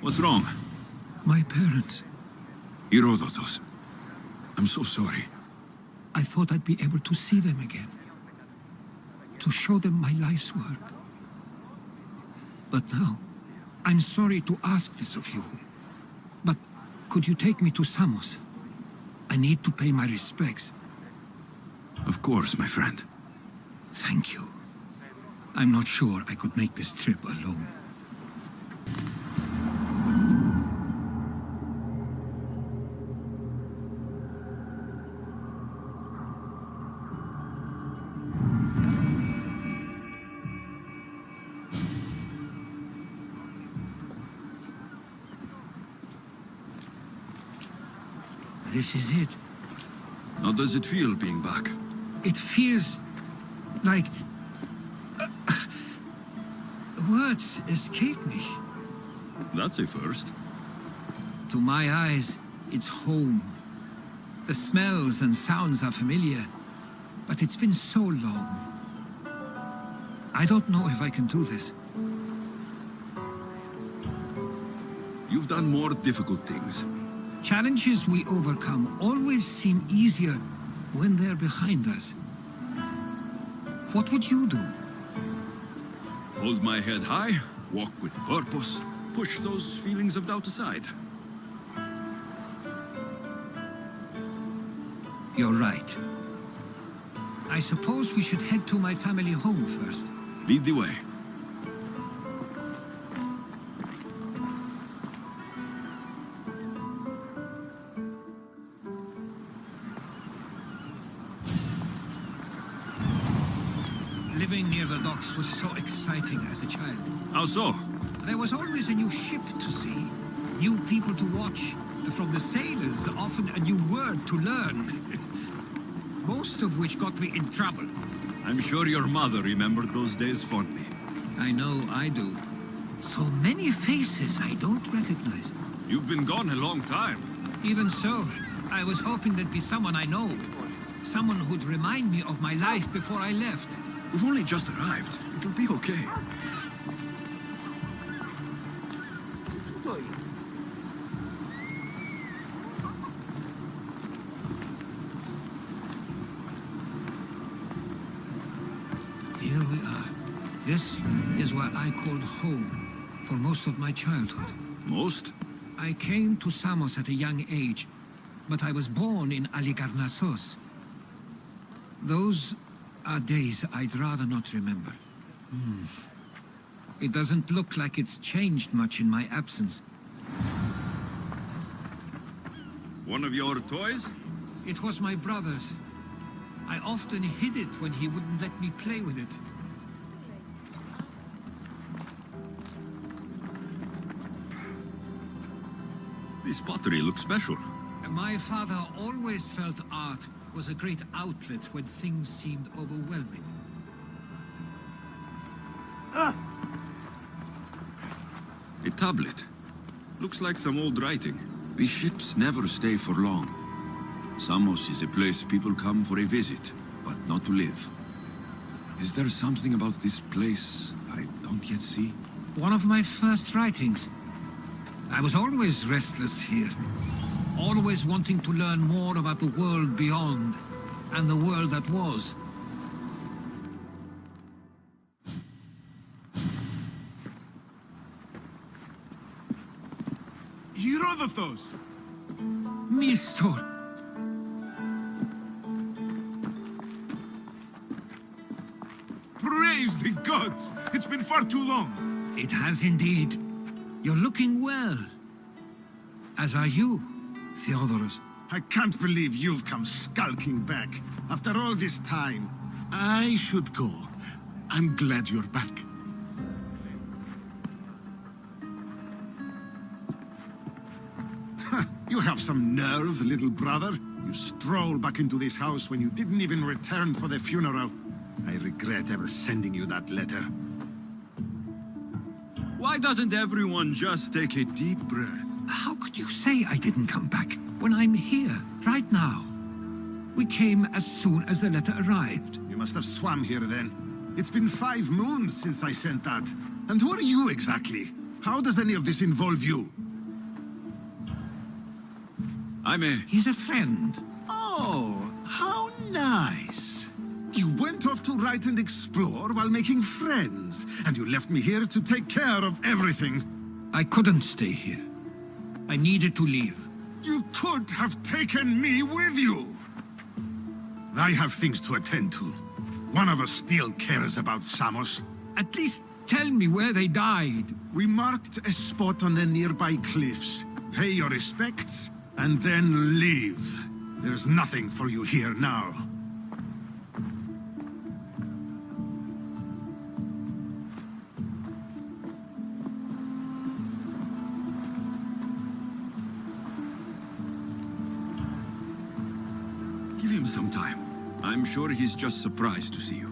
What's wrong? My parents. Herodotos. I'm so sorry. I thought I'd be able to see them again. To show them my life's work. But now, I'm sorry to ask this of you. But could you take me to Samos? I need to pay my respects. Of course, my friend. Thank you. I'm not sure I could make this trip alone. This is it. How does it feel being back? It feels like... words escape me. That's a first. To my eyes, it's home. The smells and sounds are familiar, but it's been so long. I don't know if I can do this. You've done more difficult things. Challenges we overcome always seem easier when they're behind us. What would you do? Hold my head high, walk with purpose, push those feelings of doubt aside. You're right. I suppose we should head to my family home first. Lead the way. Living near the docks was so exciting as a child. How so? There was always a new ship to see, new people to watch. From the sailors, often a new word to learn. Most of which got me in trouble. I'm sure your mother remembered those days fondly. I know I do. So many faces I don't recognize. You've been gone a long time. Even so, I was hoping there'd be someone I know. Someone who'd remind me of my life before I left. We've only just arrived. It'll be okay. Here we are. This is what I called home for most of my childhood. Most? I came to Samos at a young age, but I was born in Aligarnassos. Those are days I'd rather not remember. It doesn't look like it's changed much in my absence. One of your toys? It was my brother's. I often hid it when he wouldn't let me play with it. This pottery looks special. My father always felt art was a great outlet when things seemed overwhelming. A tablet. Looks like some old writing. These ships never stay for long. Samos is a place people come for a visit, but not to live. Is there something about this place I don't yet see? One of my first writings. I was always restless here. Always wanting to learn more about the world beyond, and the world that was. Herodotos! Mistor! Praise the gods! It's been far too long. It has indeed. You're looking well. As are you, Theodoros. I can't believe you've come skulking back. After all this time, I should go. I'm glad you're back. You have some nerve, little brother. You stroll back into this house when you didn't even return for the funeral. I regret ever sending you that letter. Why doesn't everyone just take a deep breath? How could you say I didn't come back when I'm here, right now? We came as soon as the letter arrived. You must have swam here then. It's been 5 moons since I sent that. And who are you exactly? How does any of this involve you? He's a friend. Oh, how nice. You went off to write and explore while making friends, and you left me here to take care of everything. I couldn't stay here. I needed to leave. You could have taken me with you. I have things to attend to. One of us still cares about Samos. At least tell me where they died. We marked a spot on the nearby cliffs. Pay your respects, and then leave. There's nothing for you here now. Give him some time. I'm sure he's just surprised to see you.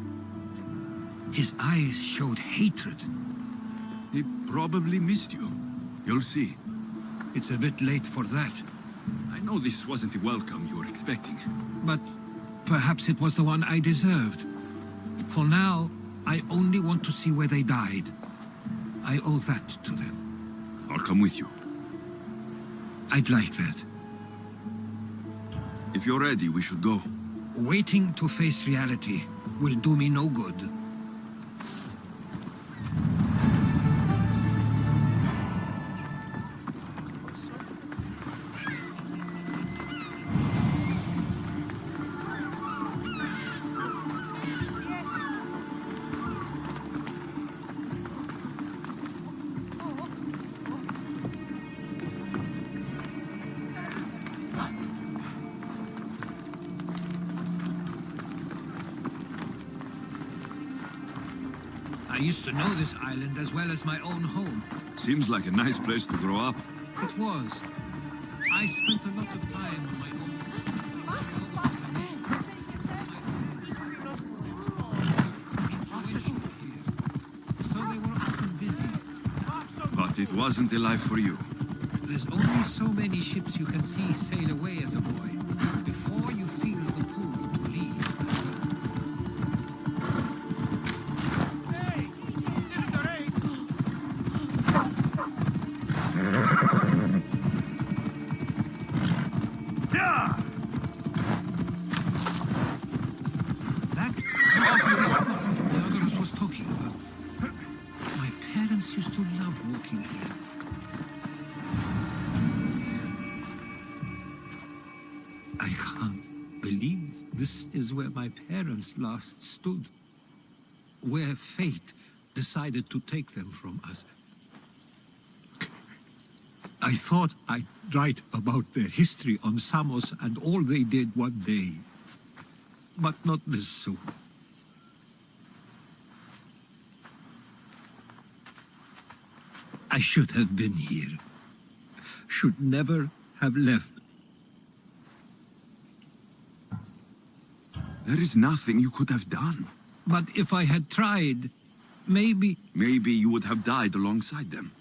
His eyes showed hatred. He probably missed you. You'll see. It's a bit late for that. I know this wasn't the welcome you were expecting. But perhaps it was the one I deserved. For now, I only want to see where they died. I owe that to them. I'll come with you. I'd like that. If you're ready, we should go. Waiting to face reality will do me no good. I used to know this island as well as my own home. Seems like a nice place to grow up. It was. I spent a lot of time on my own. So they were often busy. But it wasn't a life for you. There's only so many ships you can see sail away as a boy before you feel the pull to leave. I can't believe this is where my parents last stood. Where fate decided to take them from us. I thought I'd write about their history on Samos and all they did one day. But not this soon. I should have been here. Should never have left. There is nothing you could have done. But if I had tried, maybe... Maybe you would have died alongside them.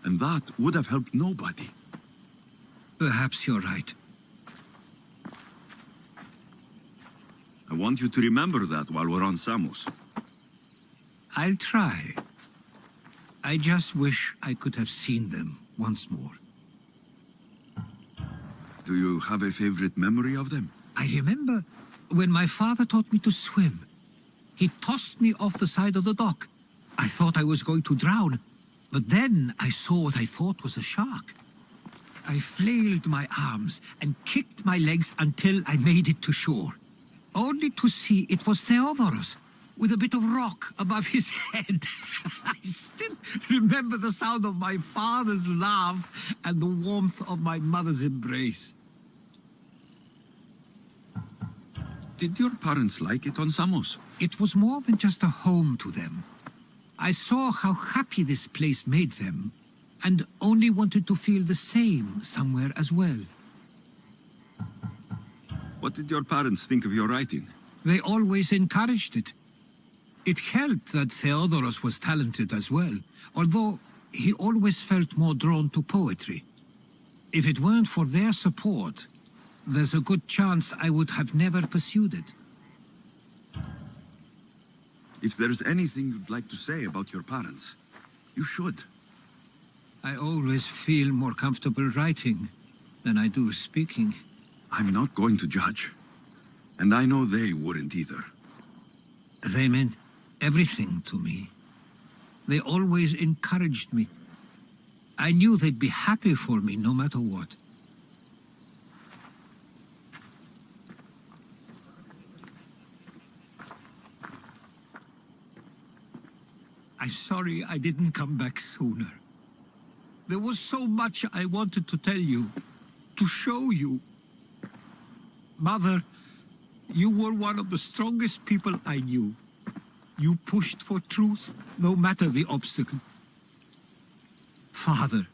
And that would have helped nobody. Perhaps you're right. I want you to remember that while we're on Samos. I'll try. I just wish I could have seen them once more. Do you have a favorite memory of them? I remember when my father taught me to swim. He tossed me off the side of the dock. I thought I was going to drown, but then I saw what I thought was a shark. I flailed my arms and kicked my legs until I made it to shore, only to see it was Theodoros, with a bit of rock above his head. I still remember the sound of my father's laugh and the warmth of my mother's embrace. Did your parents like it on Samos? It was more than just a home to them. I saw how happy this place made them, and only wanted to feel the same somewhere as well. What did your parents think of your writing? They always encouraged it. It helped that Theodoros was talented as well, although he always felt more drawn to poetry. If it weren't for their support, there's a good chance I would have never pursued it. If there's anything you'd like to say about your parents, you should. I always feel more comfortable writing than I do speaking. I'm not going to judge. And I know they wouldn't either. They meant everything to me. They always encouraged me. I knew they'd be happy for me no matter what. I'm sorry I didn't come back sooner. There was so much I wanted to tell you, to show you. Mother, you were one of the strongest people I knew. You pushed for truth, no matter the obstacle. Father,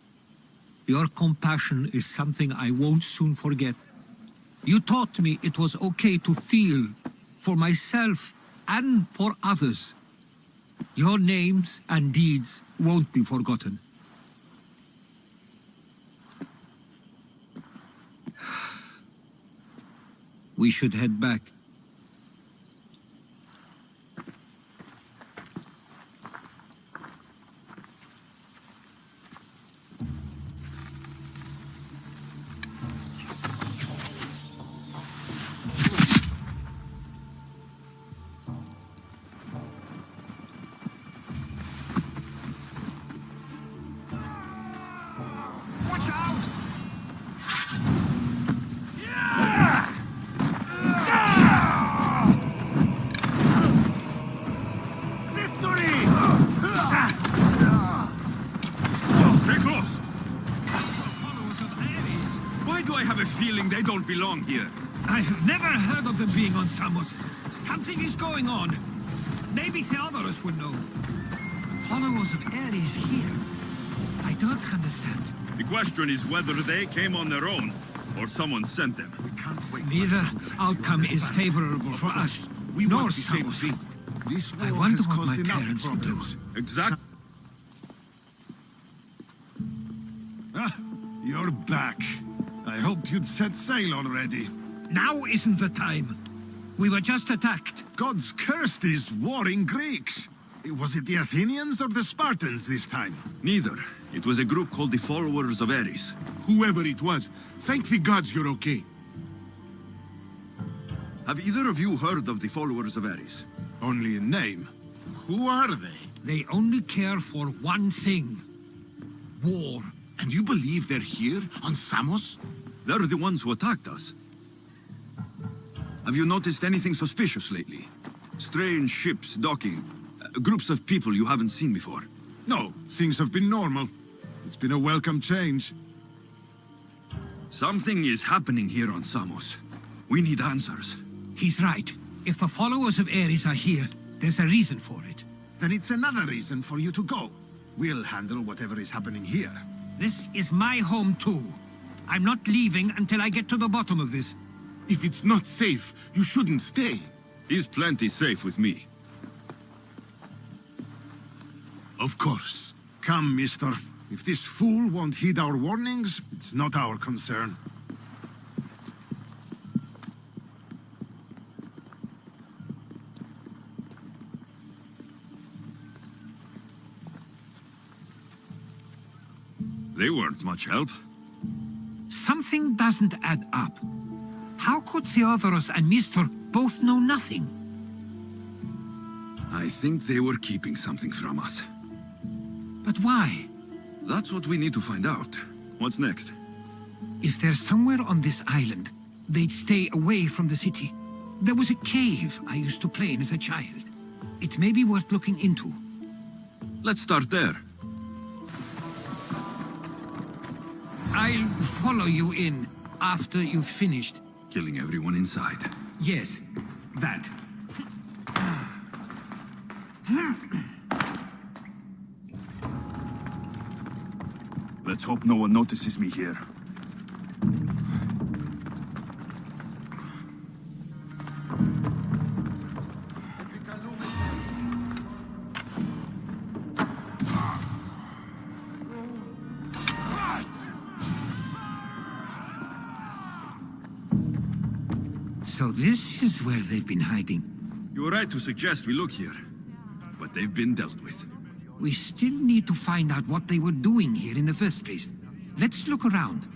your compassion is something I won't soon forget. You taught me it was okay to feel, for myself and for others. Your names and deeds won't be forgotten. We should head back. They don't belong here. I've never heard of them being on Samos. Something is going on. Maybe Theodorus would know. Followers of Ares here. I don't understand. The question is whether they came on their own, or someone sent them. We can't wait. Neither outcome is favorable for us, nor Samos. This war I wonder has what caused my enough parents would do. problems. Exactly. Ah, you're back. I hoped you'd set sail already. Now isn't the time. We were just attacked. God's cursed these warring Greeks. Was it the Athenians or the Spartans this time? Neither. It was a group called the Followers of Ares. Whoever it was, thank the gods you're okay. Have either of you heard of the Followers of Ares? Only in name. Who are they? They only care for one thing. War. And you believe they're here, on Samos? They're the ones who attacked us. Have you noticed anything suspicious lately? Strange ships docking. Groups of people you haven't seen before. No, things have been normal. It's been a welcome change. Something is happening here on Samos. We need answers. He's right. If the followers of Ares are here, there's a reason for it. Then it's another reason for you to go. We'll handle whatever is happening here. This is my home too. I'm not leaving until I get to the bottom of this. If it's not safe, you shouldn't stay. He's plenty safe with me. Of course. Come, mister. If this fool won't heed our warnings, it's not our concern. They weren't much help. Something doesn't add up. How could Theodorus and Mr. both know nothing? I think they were keeping something from us. But why? That's what we need to find out. What's next? If they're somewhere on this island, they'd stay away from the city. There was a cave I used to play in as a child. It may be worth looking into. Let's start there. I'll follow you in after you've finished. Killing everyone inside. Yes, that. Let's hope no one notices me here. So this is where they've been hiding. You were right to suggest we look here. But they've been dealt with. We still need to find out what they were doing here in the first place. Let's look around.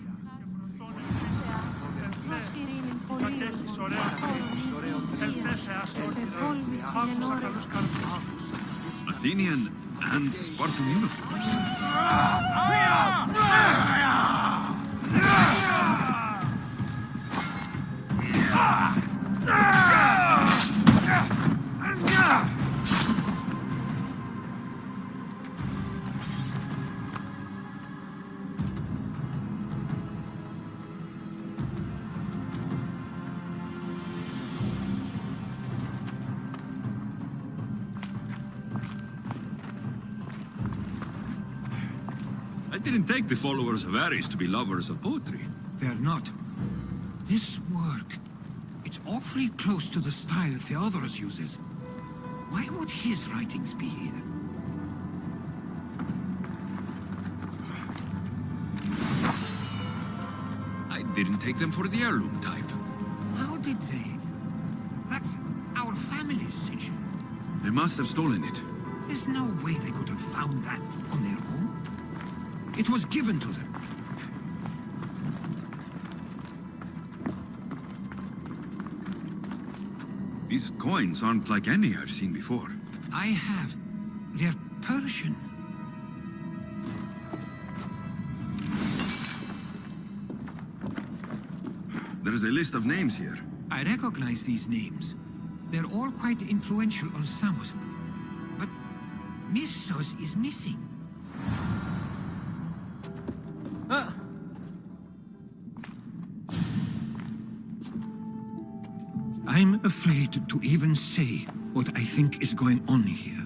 Athenian and Spartan uniforms. I didn't take the followers of Ares to be lovers of poetry. They're not. This work, it's awfully close to the style Theodorus uses. Why would his writings be here? I didn't take them for the heirloom type. How did they? That's our family's sigil. They must have stolen it. There's no way they could have found that on their own. It was given to them. These coins aren't like any I've seen before. I have. They're Persian. There's a list of names here. I recognize these names. They're all quite influential on Samos. But Missos is missing. I'm afraid to even say what I think is going on here.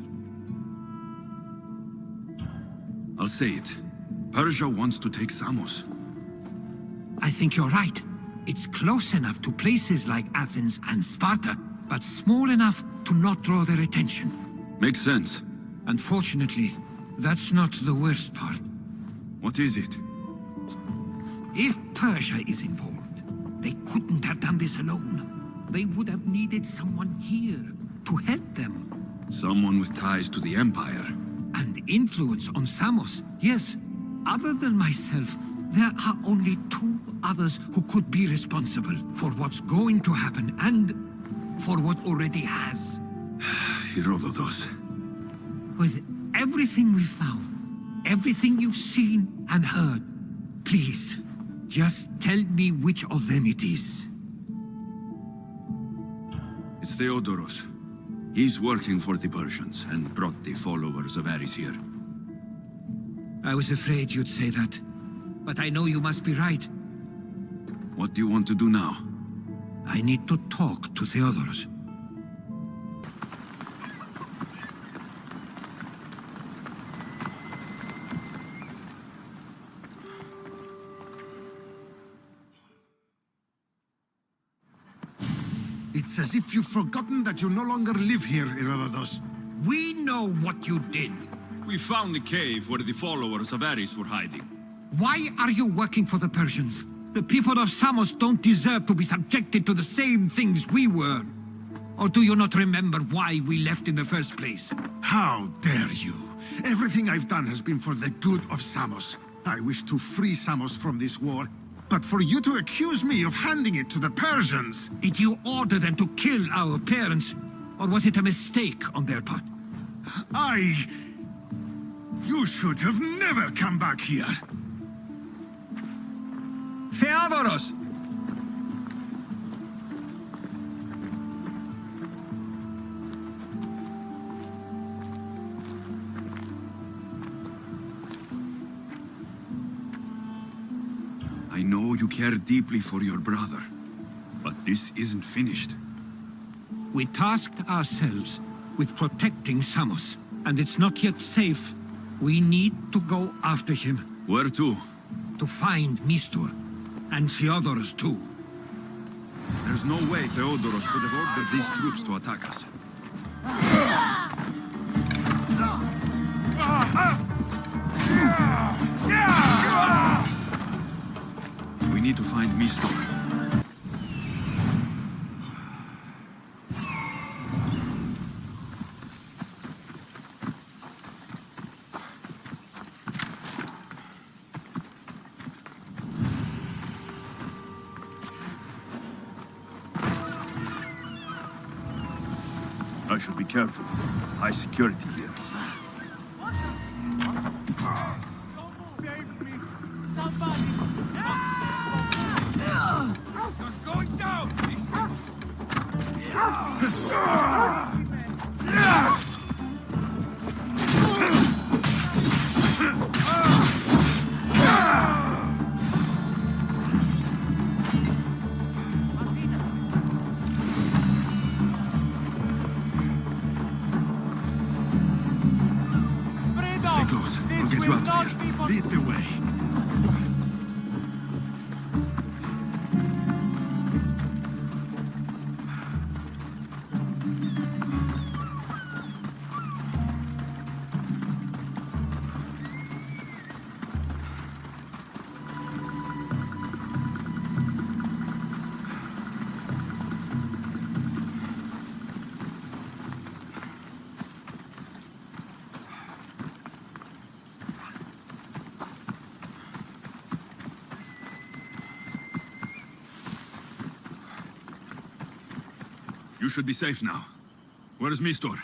I'll say it. Persia wants to take Samos. I think you're right. It's close enough to places like Athens and Sparta, but small enough to not draw their attention. Makes sense. Unfortunately, that's not the worst part. What is it? If Persia is involved, they couldn't have done this alone. They would have needed someone here to help them. Someone with ties to the Empire. And influence on Samos, yes. Other than myself, there are only two others who could be responsible for what's going to happen and for what already has. Herodotus. With everything we've found, everything you've seen and heard, please, just tell me which of them it is. It's Theodoros. He's working for the Persians and brought the followers of Ares here. I was afraid you'd say that, but I know you must be right. What do you want to do now? I need to talk to Theodoros. It's as if you've forgotten that you no longer live here, Herodotus. We know what you did. We found the cave where the followers of Ares were hiding. Why are you working for the Persians? The people of Samos don't deserve to be subjected to the same things we were. Or do you not remember why we left in the first place? How dare you? Everything I've done has been for the good of Samos. I wish to free Samos from this war. But for you to accuse me of handing it to the Persians... Did you order them to kill our parents? Or was it a mistake on their part? You should have never come back here. Theodoros! I know you care deeply for your brother, but this isn't finished. We tasked ourselves with protecting Samos, and it's not yet safe. We need to go after him. Where to? To find Mistor, and Theodoros too. There's no way Theodoros could have ordered these troops to attack us. We need to find Mistor. should be careful. High security here. Stay close. We'll get you out of here. Lead the way. You should be safe now. Where's Mistor?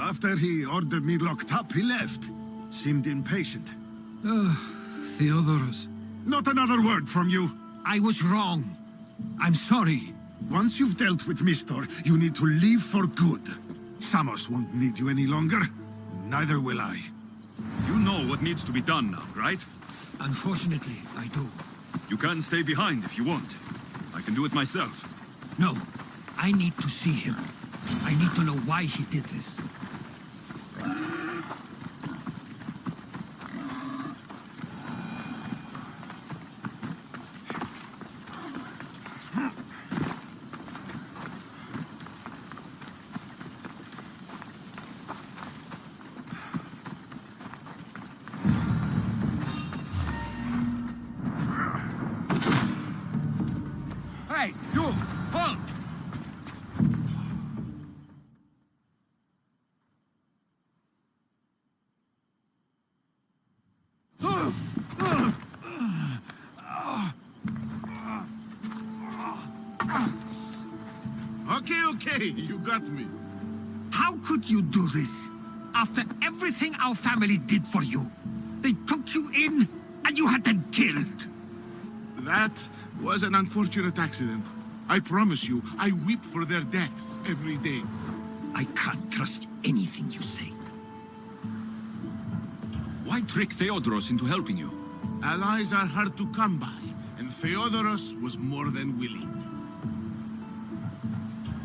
After he ordered me locked up, he left. Seemed impatient. Theodoros, Not another word from you. I was wrong. I'm sorry. Once you've dealt with Mistor, you need to leave for good. Samos won't need you any longer. Neither will I. You know what needs to be done now, right? Unfortunately, I do. You can stay behind if you want. I can do it myself. No, I need to see him. I need to know why he did this. Hey, you! Halt! Okay, you got me. How could you do this? After everything our family did for you. They took you in, and you had them killed. That was an unfortunate accident. I promise you, I weep for their deaths every day. I can't trust anything you say. Why trick Theodoros into helping you? Allies are hard to come by, and Theodoros was more than willing.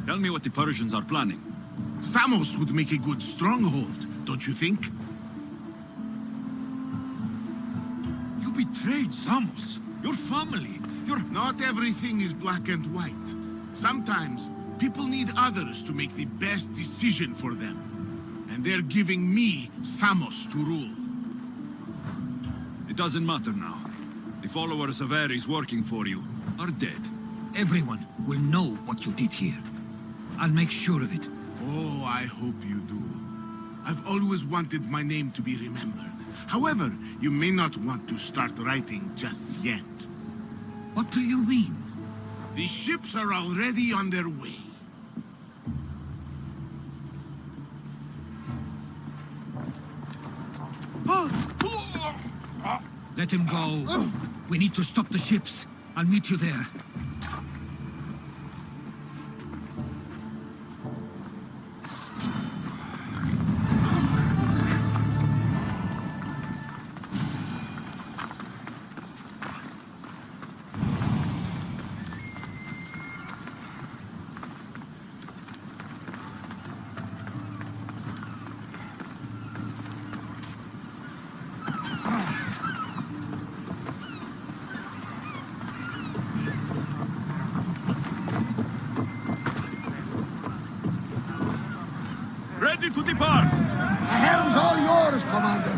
Tell me what the Persians are planning. Samos would make a good stronghold, don't you think? You betrayed Samos, your family, your... Not everything is black and white. Sometimes, people need others to make the best decision for them. And they're giving me Samos to rule. It doesn't matter now. The followers of Ares working for you are dead. Everyone will know what you did here. I'll make sure of it. Oh, I hope you do. I've always wanted my name to be remembered. However, you may not want to start writing just yet. What do you mean? The ships are already on their way. Let him go. We need to stop the ships. I'll meet you there. Ready to depart! The helm's all yours, Commander.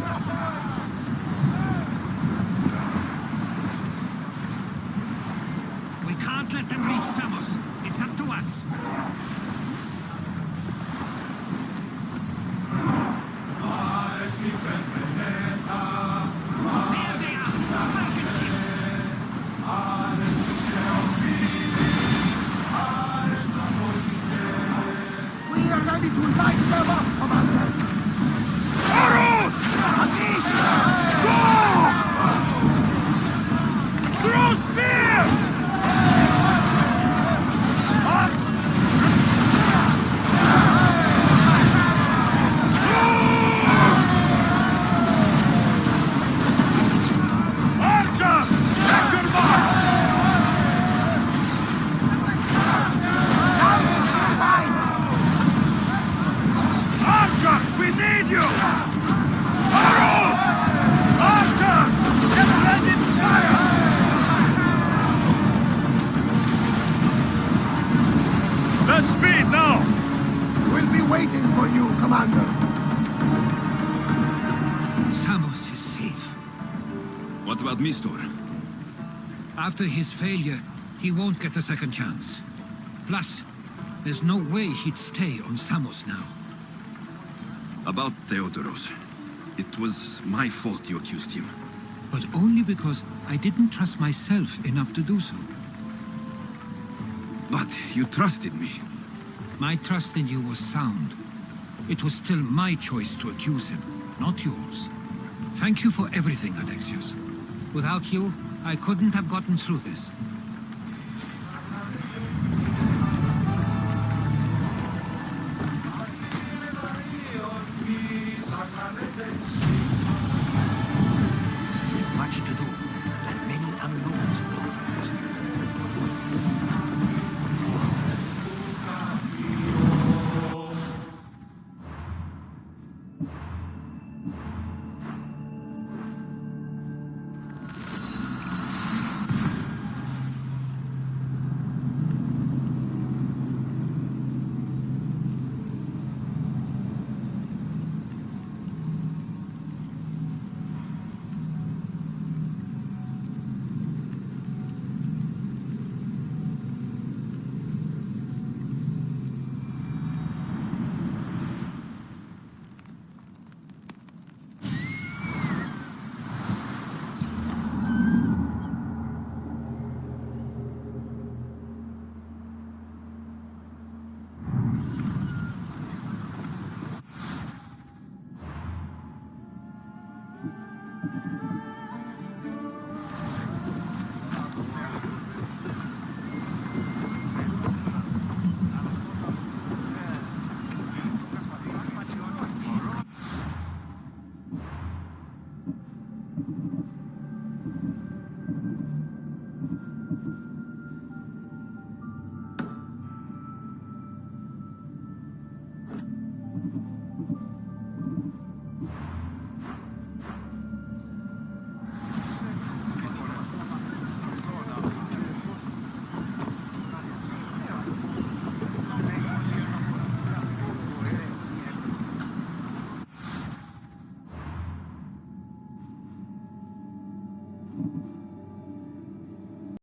We can't let them reach Samos. It's up to us. There they are! Persian ships! We are ready to Commander. Samos is safe. What about Mistor? After his failure, he won't get a second chance. Plus, there's no way he'd stay on Samos now. About Theodoros. It was my fault you accused him. But only because I didn't trust myself enough to do so. But you trusted me. My trust in you was sound. It was still my choice to accuse him, not yours. Thank you for everything, Alexios. Without you, I couldn't have gotten through this. There's much to do, and many unknowns.